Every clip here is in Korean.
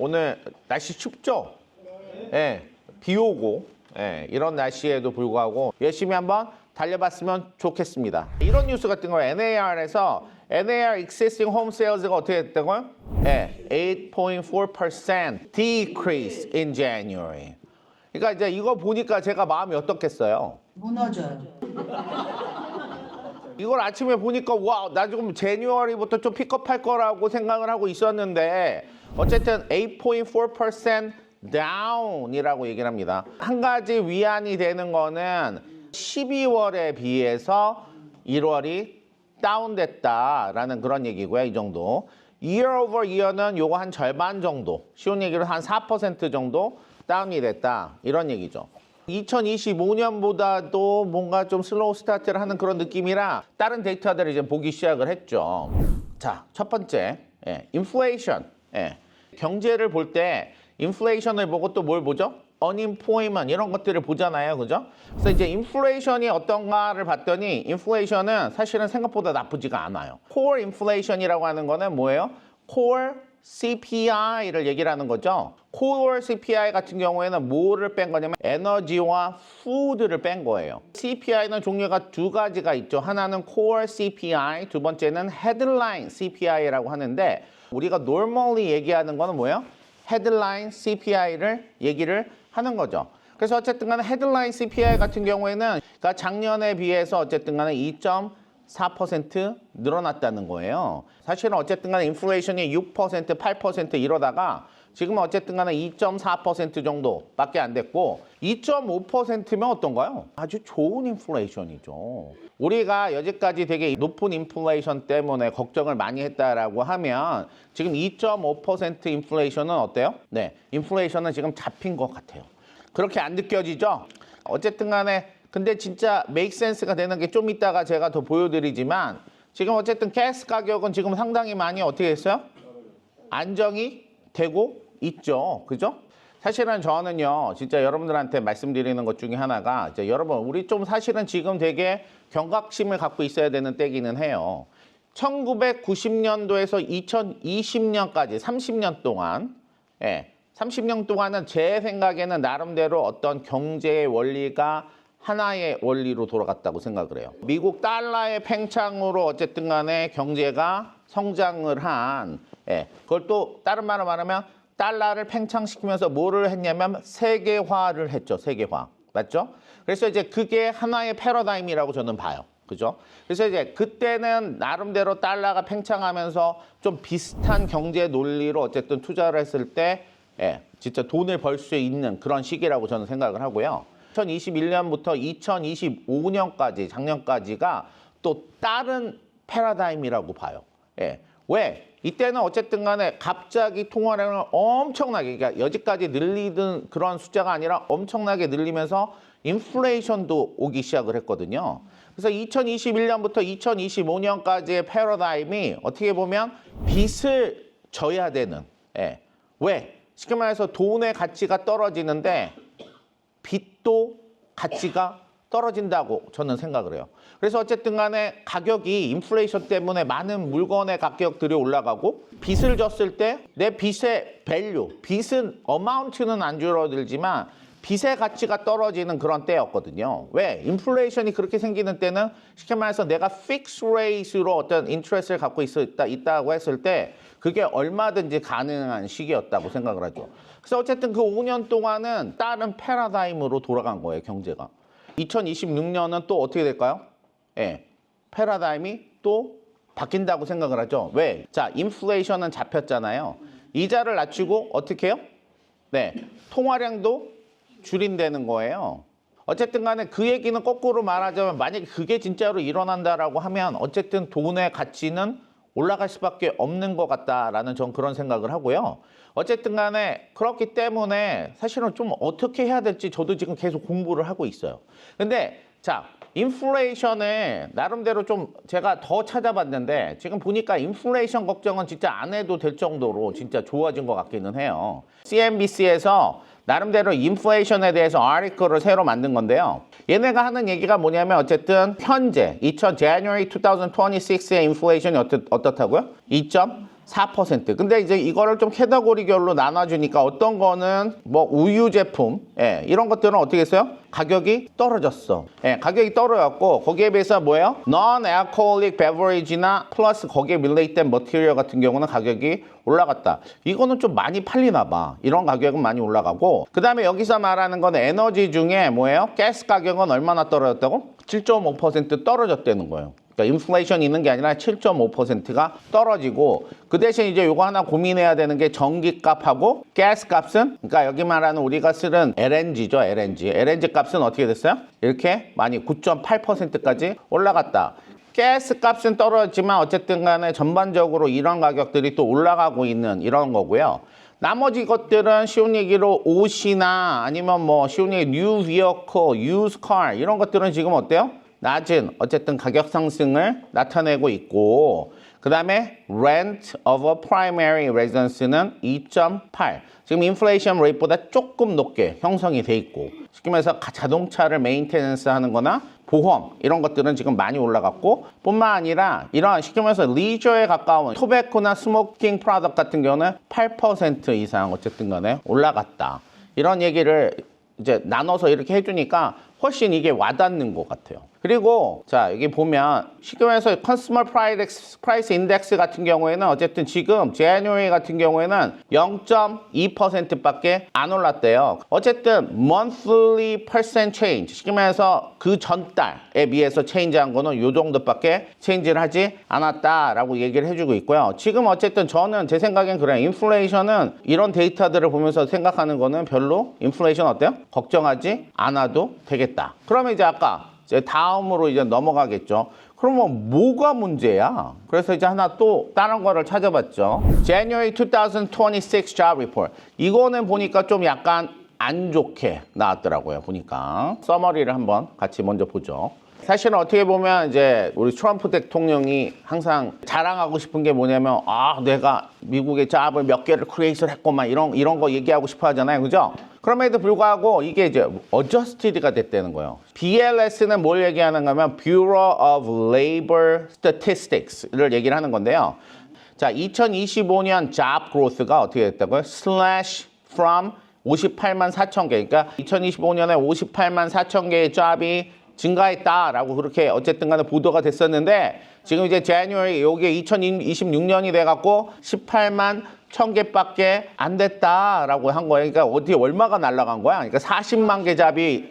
오늘 날씨 춥죠? 예, 비 오고 이런 날씨에도 불구하고 열심히 한번 달려봤으면 좋겠습니다. 이런 뉴스 같은 거 NAR에서 NAR existing home sales가 어떻게 됐다고요? 8.4% decrease in January. 그러니까 이제 이거 보니까 제가 마음이 어떻겠어요? 무너져요. 이걸 아침에 보니까 와, 나 지금 제뉴어리부터 좀 픽업할 거라고 생각을 하고 있었는데 어쨌든 8.4% down이라고 얘기를 합니다. 한 가지 위안이 되는 거는 12월에 비해서 1월이 다운됐다라는 그런 얘기고요. 이 정도. year over year는 요거 한 절반 정도, 쉬운 얘기로 한 4% 정도 다운이 됐다. 이런 얘기죠. 2025년보다도 뭔가 좀 슬로우 스타트를 하는 그런 느낌이라 다른 데이터들을 이제 보기 시작을 했죠. 자, 첫 번째, 인플레이션. 경제를 볼 때 인플레이션을 보고 또 뭘 보죠? unemployment 이런 것들을 보잖아요. 그죠? 그래서 이제 인플레이션이 어떤가를 봤더니 인플레이션은 사실은 생각보다 나쁘지가 않아요. core inflation이라고 하는 거는 뭐예요? core CPI를 얘기를 하는 거죠. core CPI 같은 경우에는 뭐를 뺀 거냐면 에너지와 푸드를 뺀 거예요. CPI는 종류가 두 가지가 있죠. 하나는 core CPI, 두 번째는 headline CPI라고 하는데 우리가 normally 얘기하는 거는 뭐예요? 헤드라인 CPI를 얘기를 하는 거죠. 그래서 어쨌든 간에 헤드라인 CPI 같은 경우에는 그러니까 작년에 비해서 어쨌든 간에 2.4% 늘어났다는 거예요. 사실은 어쨌든 간에 인플레이션이 6%, 8% 이러다가 지금은 어쨌든 간에 2.4% 정도밖에 안 됐고 2.5%면 어떤가요? 아주 좋은 인플레이션이죠. 우리가 여지까지 되게 높은 인플레이션 때문에 걱정을 많이 했다라고 하면 지금 2.5% 인플레이션은 어때요? 네, 인플레이션은 지금 잡힌 것 같아요. 그렇게 안 느껴지죠? 어쨌든 간에 근데 진짜 make sense가 되는 게 좀 이따가 제가 더 보여드리지만 지금 어쨌든 가스 가격은 지금 상당히 많이 어떻게 했어요? 안정이 되고 있죠. 그죠? 사실은 저는요, 진짜 여러분들한테 말씀드리는 것 중에 하나가, 이제 여러분, 우리 좀 사실은 지금 되게 경각심을 갖고 있어야 되는 때기는 해요. 1990년도에서 2020년까지 30년 동안, 30년 동안은 제 생각에는 나름대로 어떤 경제의 원리가 하나의 원리로 돌아갔다고 생각을 해요. 미국 달러의 팽창으로 어쨌든 간에 경제가 성장을 한, 그걸 또 다른 말로 말하면 달러를 팽창시키면서 뭐를 했냐면 세계화를 했죠. 세계화. 맞죠? 그래서 이제 그게 하나의 패러다임이라고 저는 봐요. 그죠? 그래서 이제 그때는 나름대로 달러가 팽창하면서 좀 비슷한 경제 논리로 어쨌든 투자를 했을 때 진짜 돈을 벌 수 있는 그런 시기라고 저는 생각을 하고요. 2021년부터 2025년까지 작년까지가 또 다른 패러다임이라고 봐요. 왜? 이때는 어쨌든 간에 갑자기 통화량을 엄청나게, 그러니까 여지까지 늘리던 그런 숫자가 아니라 엄청나게 늘리면서 인플레이션도 오기 시작을 했거든요. 그래서 2021년부터 2025년까지의 패러다임이 어떻게 보면 빚을 져야 되는, 왜? 쉽게 말해서 돈의 가치가 떨어지는데 빚도 가치가 떨어진다고 저는 생각을 해요. 그래서 어쨌든 간에 가격이 인플레이션 때문에 많은 물건의 가격들이 올라가고 빚을 졌을 때 내 빚의 밸류, 빚은 어마운트는 안 줄어들지만 빚의 가치가 떨어지는 그런 때였거든요. 왜? 인플레이션이 그렇게 생기는 때는 쉽게 말해서 내가 픽스 레이트로 어떤 인트레스를 갖고 있다고 했을 때 그게 얼마든지 가능한 시기였다고 생각을 하죠. 그래서 어쨌든 그 5년 동안은 다른 패러다임으로 돌아간 거예요, 경제가. 2026년은 또 어떻게 될까요? 패러다임이 또 바뀐다고 생각을 하죠. 왜? 자, 인플레이션은 잡혔잖아요. 이자를 낮추고 어떻게 해요? 통화량도 줄인다는 거예요. 어쨌든 간에 그 얘기는 거꾸로 말하자면 만약에 그게 진짜로 일어난다라고 하면 어쨌든 돈의 가치는 올라갈 수밖에 없는 것 같다라는 전 그런 생각을 하고요. 어쨌든 간에 그렇기 때문에 사실은 좀 어떻게 해야 될지 저도 지금 계속 공부를 하고 있어요. 근데 자, 인플레이션을 나름대로 좀 제가 더 찾아봤는데 지금 보니까 인플레이션 걱정은 진짜 안 해도 될 정도로 진짜 좋아진 것 같기는 해요. CNBC에서 나름대로 인플레이션에 대해서 아티클을 새로 만든 건데요. 얘네가 하는 얘기가 뭐냐면 어쨌든 현재 January 2026의 인플레이션이 어떻다고요? 4%. 근데 이제 이거를 좀 캐터고리별로 나눠주니까 어떤 거는 뭐 우유 제품, 예, 이런 것들은 어떻게 했어요? 가격이 떨어졌어. 예, 가격이 떨어졌고 거기에 비해서 뭐예요? Non-alcoholic beverage나 플러스 거기에 밀레이트된 머티리얼 같은 경우는 가격이 올라갔다. 이거는 좀 많이 팔리나 봐. 이런 가격은 많이 올라가고 그 다음에 여기서 말하는 건 에너지 중에 뭐예요? 가스 가격은 얼마나 떨어졌다고? 7.5% 떨어졌다는 거예요. 그러니까 인플레이션이 있는 게 아니라 7.5%가 떨어지고 그 대신 이제 요거 하나 고민해야 되는 게 전기값하고 가스 값은 그러니까 여기 말하는 우리가 쓰는 LNG죠. LNG 값은 어떻게 됐어요? 이렇게 많이 9.8%까지 올라갔다. 가스 값은 떨어졌지만 어쨌든 간에 전반적으로 이런 가격들이 또 올라가고 있는 이런 거고요. 나머지 것들은 쉬운 얘기로 옷이나 아니면 뭐 쉬운 얘기 new vehicle, used car 이런 것들은 지금 어때요? 낮은 어쨌든 가격 상승을 나타내고 있고 그 다음에 rent of a primary residence는 2.8 지금 인플레이션 레이트보다 조금 높게 형성이 돼 있고 쉽게 말해서 자동차를 메인테넌스 하는 거나 보험 이런 것들은 지금 많이 올라갔고 뿐만 아니라 이런 쉽게 말해서 리저에 가까운 토베코나 스모킹 프로덕트 같은 경우는 8% 이상 어쨌든 간에 올라갔다. 이런 얘기를 이제 나눠서 이렇게 해주니까 훨씬 이게 와닿는 것 같아요. 그리고 자 여기 보면 쉽게 말해서 컨슈머 프라이스 인덱스 같은 경우에는 어쨌든 지금 January 같은 경우에는 0.2%밖에 안 올랐대요. 어쨌든 monthly percent change 쉽게 말해서 그 전달에 비해서 체인지한 거는 요 정도밖에 체인지를 하지 않았다라고 얘기를 해주고 있고요. 지금 어쨌든 저는 제 생각엔 그래요. 인플레이션은 이런 데이터들을 보면서 생각하는 거는 별로 인플레이션 어때요? 걱정하지 않아도 되겠다. 그러면 이제 아까 이제 다음으로 이제 넘어가겠죠. 그러면 뭐가 문제야? 그래서 이제 하나 또 다른 거를 찾아봤죠. January 2026 Job Report. 이거는 보니까 좀 약간 안 좋게 나왔더라고요. 보니까. 서머리를 한번 같이 먼저 보죠. 사실은 어떻게 보면 이제 우리 트럼프 대통령이 항상 자랑하고 싶은 게 뭐냐면 내가 미국의 잡을 몇 개를 크리에이트를 했고만 이런 거 얘기하고 싶어 하잖아요. 그죠? 그럼에도 불구하고 이게 이제 adjusted가 됐다는 거예요. BLS는 뭘 얘기하는 거면 Bureau of Labor Statistics를 얘기를 하는 건데요. 자, 2025년 job growth가 어떻게 됐다고요? slash from 58만 4천 개. 그러니까 2025년에 58만 4천 개의 job이 증가했다라고 그렇게 어쨌든 간에 보도가 됐었는데 지금 이제 January 요게 2026년이 돼갖고 18만 1,000개밖에 안 됐다라고 한 거예요. 그러니까 어디 얼마가 날아간 거야? 그러니까 40만 개 잡이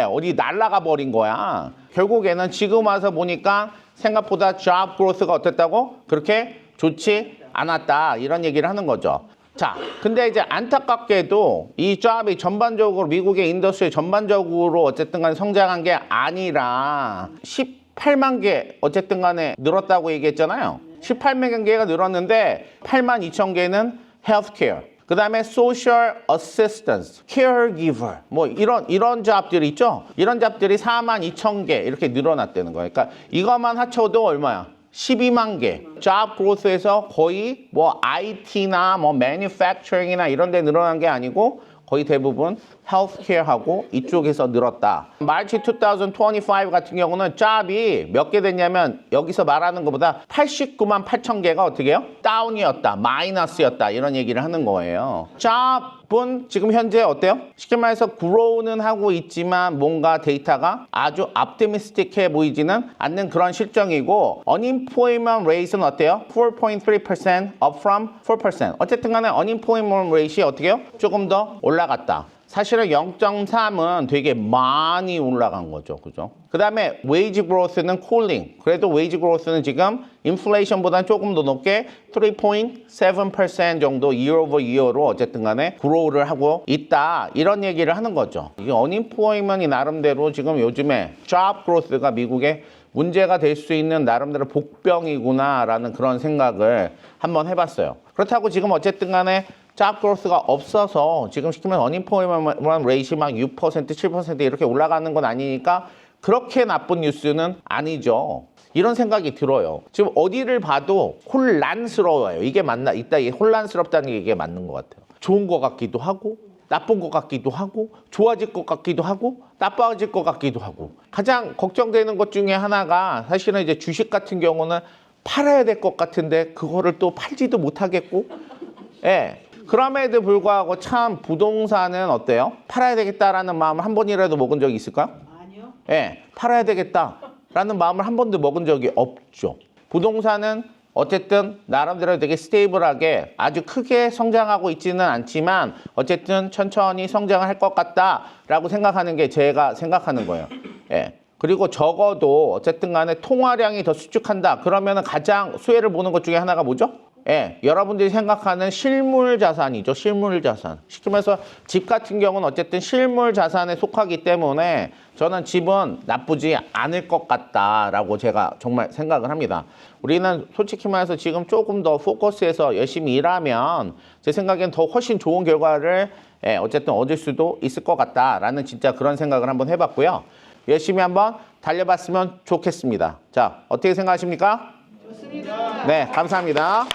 어디 날아가 버린 거야. 결국에는 지금 와서 보니까 생각보다 job growth가 어땠다고? 그렇게 좋지 않았다. 이런 얘기를 하는 거죠. 자, 근데 이제 안타깝게도 이 job이 전반적으로 미국의 인더스트리 전반적으로 어쨌든 간에 성장한 게 아니라 18만 개 어쨌든 간에 늘었다고 얘기했잖아요. 18만 개가 늘었는데 8만 2천 개는 healthcare. 그 다음에 social assistance, caregiver 뭐 이런 잡들이 있죠. 이런 잡들이 4만 2천 개 이렇게 늘어났다는 거예요. 그러니까 이것만 합쳐도 얼마야? 12만 개. job growth에서 거의 뭐 IT나 뭐 manufacturing이나 이런 데 늘어난 게 아니고 거의 대부분 헬스케어하고 이쪽에서 늘었다. 마치 2025 같은 경우는 job이 몇 개 됐냐면 여기서 말하는 것보다 89만 8천 개가 어떻게 해요? 다운이었다, 마이너스였다 이런 얘기를 하는 거예요. job은 지금 현재 어때요? 쉽게 말해서 grow는 하고 있지만 뭔가 데이터가 아주 optimistic해 보이지는 않는 그런 실정이고 unemployment rate는 어때요? 4.3% up from 4%. 어쨌든 간에 unemployment rate이 어떻게 해요? 조금 더 올라갔다. 사실은 0.3은 되게 많이 올라간 거죠. 그죠? 그 다음에 wage growth는 cooling. 그래도 wage growth는 지금 인플레이션보다는 조금 더 높게 3.7% 정도 year over year로 어쨌든 간에 grow를 하고 있다. 이런 얘기를 하는 거죠. 이게 unemployment이 나름대로 지금 요즘에 job growth가 미국의 문제가 될 수 있는 나름대로 복병이구나라는 그런 생각을 한번 해봤어요. 그렇다고 지금 어쨌든 간에 job growth가 없어서 지금 시키면 unemployment rate이 막 6%, 7% 이렇게 올라가는 건 아니니까 그렇게 나쁜 뉴스는 아니죠. 이런 생각이 들어요. 지금 어디를 봐도 혼란스러워요. 이게 맞나? 이게 혼란스럽다는 게 이게 맞는 것 같아요. 좋은 것 같기도 하고 나쁜 것 같기도 하고 좋아질 것 같기도 하고 나빠질 것 같기도 하고 가장 걱정되는 것 중에 하나가 사실은 이제 주식 같은 경우는 팔아야 될 것 같은데 그거를 또 팔지도 못하겠고. 예. 그럼에도 불구하고 참 부동산은 어때요? 팔아야 되겠다라는 마음을 한 번이라도 먹은 적이 있을까? 아니요. 예. 팔아야 되겠다라는 마음을 한 번도 먹은 적이 없죠. 부동산은 어쨌든 나름대로 되게 스테이블하게 아주 크게 성장하고 있지는 않지만 어쨌든 천천히 성장을 할 것 같다라고 생각하는 게 제가 생각하는 거예요. 예. 그리고 적어도 어쨌든 간에 통화량이 더 수축한다. 그러면 가장 수혜를 보는 것 중에 하나가 뭐죠? 예, 여러분들이 생각하는 실물 자산이죠. 실물 자산. 쉽게 말해서 집 같은 경우는 어쨌든 실물 자산에 속하기 때문에 저는 집은 나쁘지 않을 것 같다라고 제가 정말 생각을 합니다. 우리는 솔직히 말해서 지금 조금 더 포커스해서 열심히 일하면 제 생각엔 더 훨씬 좋은 결과를 어쨌든 얻을 수도 있을 것 같다라는 진짜 그런 생각을 한번 해봤고요. 열심히 한번 달려봤으면 좋겠습니다. 자, 어떻게 생각하십니까? 좋습니다. 네, 감사합니다.